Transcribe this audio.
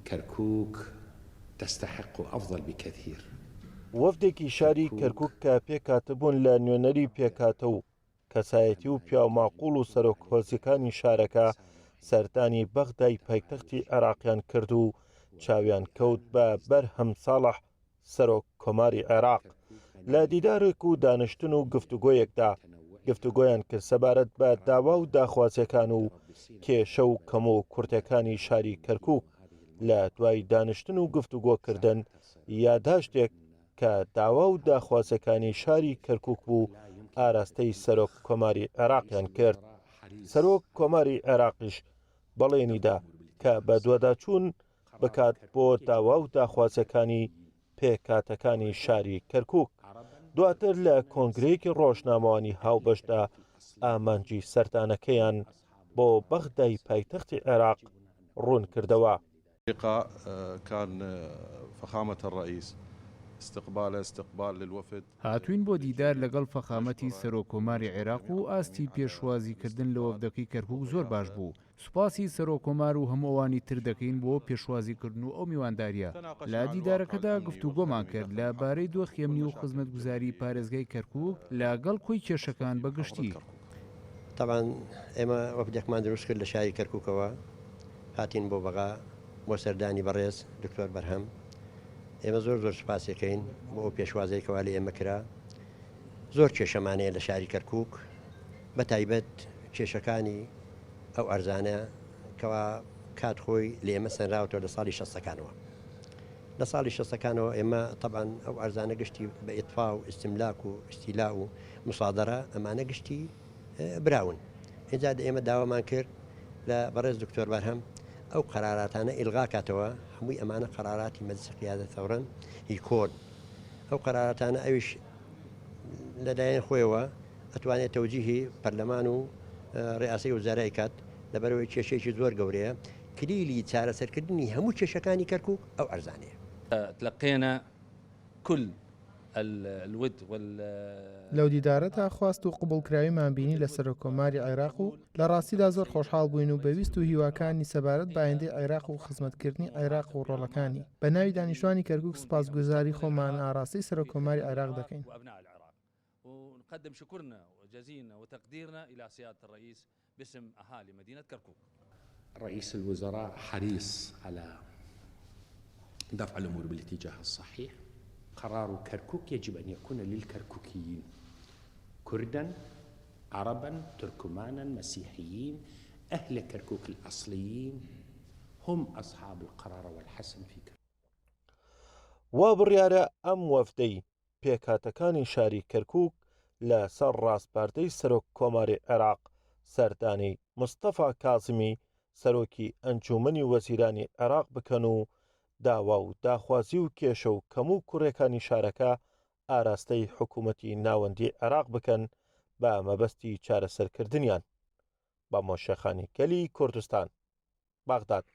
كركوك تستحق أفضل بكثير. وەفدێکی شاری کەرکووک کە پێکاتبوون لە نوێنەری پێکاتە و کەسایەتی و پیاوماقوڵ و سەرۆکهۆزیەکانی شارەکە سەردانی بەغدای پایتەختی عێراقیان کرد و چاویان کەوت بە بەرهەم ساڵح سەرۆک کۆماری عێراق لە دیدارێک و دانیشتن و گفتوگۆیەکدا گفتوگۆیان کرد سەبارەت بە داوا و داخوازیەکان و کێشە و کەم و کورتەکانی شاری کەرکووک لە دوای دانیشتن و گفتوگۆکردن یادداشتێک کە داوا و داخوازەکانی شاری کەرکووک بوو ئاراستەی سەرۆک کۆماری عێراقیان کرد. سەرۆک کۆماری عێراقیش بەڵێنیدا کە بە دووەداچوون بکات بۆ داوا و داخوازەکانی پێکاتەکانی شاری کەرکووک. دواتر لە کۆنگرەیەکی ڕۆژنامەوانی هاوبەشدا ئامانجی سەردانەکەیان بۆ بەغدای پایتەختی عێراق ڕوون کردەوە. كان فخامة الرئيس استقبال للوفد هاتوین بۆ دیدار لەگەڵ فەخامەتی سەرۆکۆماری عێراق و ئاستی پێشوازیکردن لە وەفدەکەی کەرکووک زۆر باش بوو. سوپاسی سەرۆکۆمار و هەمووانی تر دەکەین بۆ پێشوازیکردن و ئەو میوانداریە. لە دیدارەکەدا گفتوگۆمان کرد لەبارەی دۆخیەمنی و خزمەتگوزاری پارێزگای کەرکووک لەگەڵ کۆی کێشەکان بەگشتی. طبعا ئێمە وەفدێکمان دروست کرد لە شاری کەرکووکەوە هاتین بۆ بەغا بۆ سەردانی بەڕێز دکتۆر بەرهەم. ئێمە زۆر سوپاسەکەین بۆ ئەو پێشوازەیەکەوا لە ئێمە کرا. زۆر کێشەمانەیە لە شاری کەرکووک بە تایبەت کێشەکانی ئەو ئەرزانە کەوا کات خۆی لە ئێمە سەنراوەوە لە ساڵی 60ەکانەوە. لە ساڵی 60ەکانەوە ئێمە طبعاً ئەو ئەرزانە گشتی بە ئیتفا و ئیستیملاک و ئیستیلا و مسادەرە ئەمانە گشتی براون. اینجا ئێمە داوامان کرد لە بەڕێز دکتۆر بەرهەم ئەو قەراراتانە ئیلغا کاتەوە هەمووی ئەمانە قەراراتی مەجلس قیادەت فەورەن هی کۆن. ئەو قەراراتانە ئەویش لەلایەن خۆیەوە ئەتوانێت تەوجیهی پەرلەمان و ڕێئاسەی وزارای کات لەبەرەوەی کێشەیەکی زۆر گەورەیە کلیلی چارەسەرکردنی هەموو کێشەکانی کەرکووک ئەو ئەرزانەیە. تلقينا كل الود لەو دیدارەتا خواست و قبولکراویمان بینی لە سەرۆکۆماری عێراق و لە ڕاستیدا زۆر خۆشحاڵ بووین و بەویست و هیواکانی سەبارەت بە ئایندەی عێراق و خزمەتکردنی عێراق و ڕۆڵەکانی بە ناوی دانیشتوانی کەرکووک سوپاسگوزاری خۆمان ئاراستەی سەرۆکۆماری عێراق دەکەین. ونقدم شكرنا وجزيلنا وتقديرنا إلى سيادة الرئيس باسم أهالي مدينة كركوك. رئيس الوزراء حريص على دفع الأمور بالاتجاه الصحيح. قرار كركوك يجب أن يكون للكركوكيين كردا عربا تركمانا مسيحيين. أهل كركوك الأصليين هم أصحاب القرار والحسم في كركوك. وابڕیارە ئەم وەفدەی پێکاتەکانی شاری کەرکووک لە سەر ڕاستپاردەی سەرۆک کۆماری عێراق سەردانی مستەفا کازمی سەرۆکی ئەنجومەنی وەزیرانی عێراق بکەن و داوا و داخوازی و کێشە و کەم و کوڕەکانی شارەکە ئاراستەی حکوومەتی ناوەندی عێراق بکەن بە مەبەستی چارەسەرکردنیان. بە مۆشەخانی گەلی کوردستان، بەغداد.